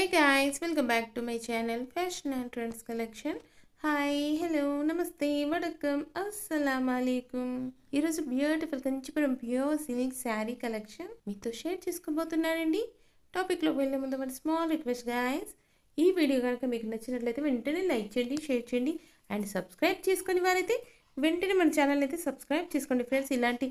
Hey guys, welcome back to my channel Fashion and Trends Collection. Hi hello నమస్తే వడకం అస్సలాము అలైకుం. ఈరోజు beautiful Kanchipuram pure silk sari collection మీతో share చేసుకోబోతున్నానండి. టాపిక్లోకి వెళ్ళే ముందు మన స్మాల్ రిక్వెస్ట్ గాయస్, ఈ వీడియో కనుక మీకు నచ్చినట్లయితే వెంటనే లైక్ చేయండి, షేర్ చేయండి అండ్ సబ్స్క్రైబ్ చేసుకుని వారైతే వెంటనే మన ఛానల్ అయితే సబ్స్క్రైబ్ చేసుకోండి ఫ్రెండ్స్. ఇలాంటి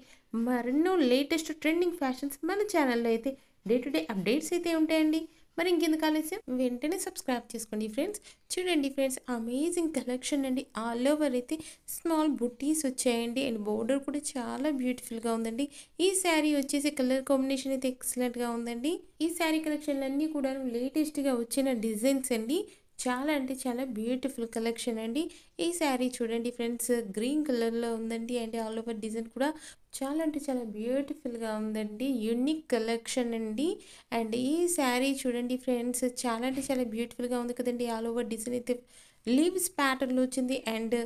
మరెన్నో లేటెస్ట్ ట్రెండింగ్ ఫ్యాషన్స్ మన ఛానల్లో అయితే డే టు డే అప్డేట్స్ అయితే ఉంటాయండి. మరి ఇంకెందుకు ఆలస్యం, వెంటనే సబ్స్క్రైబ్ చేసుకోండి ఫ్రెండ్స్. చూడండి ఫ్రెండ్స్, అమేజింగ్ కలెక్షన్ అండి. ఆల్ ఓవర్ అయితే స్మాల్ బుట్టీస్ వచ్చాయండి అండ్ బోర్డర్ కూడా చాలా బ్యూటిఫుల్గా ఉందండి. ఈ శారీ వచ్చేసి కలర్ కాంబినేషన్ అయితే ఎక్సలెంట్గా ఉందండి. ఈ శారీ కలెక్షన్లు అన్నీ కూడా లేటెస్ట్గా వచ్చిన డిజైన్స్ అండి. చాలా అంటే చాలా బ్యూటిఫుల్ కలెక్షన్ అండి. ఈ శారీ చూడండి ఫ్రెండ్స్, గ్రీన్ కలర్లో ఉందండి అండ్ ఆల్ ఓవర్ డిజైన్ కూడా చాలా అంటే చాలా బ్యూటిఫుల్గా ఉందండి. యూనిక్ కలెక్షన్ అండి. అండ్ ఈ శారీ చూడండి ఫ్రెండ్స్, చాలా అంటే చాలా బ్యూటిఫుల్గా ఉంది కదండి. ఆల్ ఓవర్ డిజైన్ అయితే లీవ్స్ ప్యాటర్న్లో వచ్చింది అండ్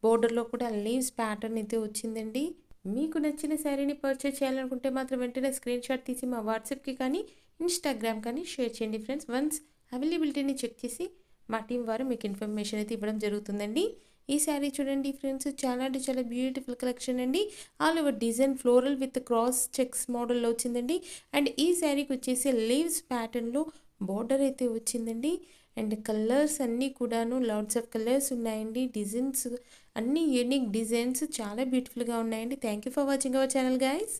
బోర్డర్లో కూడా లీవ్స్ ప్యాటర్న్ అయితే వచ్చిందండి. మీకు నచ్చిన శారీని పర్చేస్ చేయాలనుకుంటే మాత్రం వెంటనే స్క్రీన్ షాట్ తీసి మా వాట్సాప్కి కానీ ఇన్స్టాగ్రామ్ కానీ షేర్ చేయండి ఫ్రెండ్స్. వన్స్ అవైలబిలిటీని చెక్ చేసి మా టీం వారు మీకు ఇన్ఫర్మేషన్ అయితే ఇవ్వడం జరుగుతుందండి. ఈ శారీ చూడండి ఫ్రెండ్స్, చాలా అంటే చాలా బ్యూటిఫుల్ కలెక్షన్ అండి. All over design floral with cross checks మోడల్లో వచ్చిందండి. అండ్ ఈ శారీకి వచ్చేసి లీవ్స్ ప్యాటర్న్లో బోర్డర్ అయితే వచ్చిందండి. అండ్ కలర్స్ అన్నీ కూడాను లాట్స్ ఆఫ్ కలర్స్ ఉన్నాయండి. డిజైన్స్ అన్నీ యూనిక్ డిజైన్స్ చాలా బ్యూటిఫుల్గా ఉన్నాయండి. Thank you for watching our channel guys.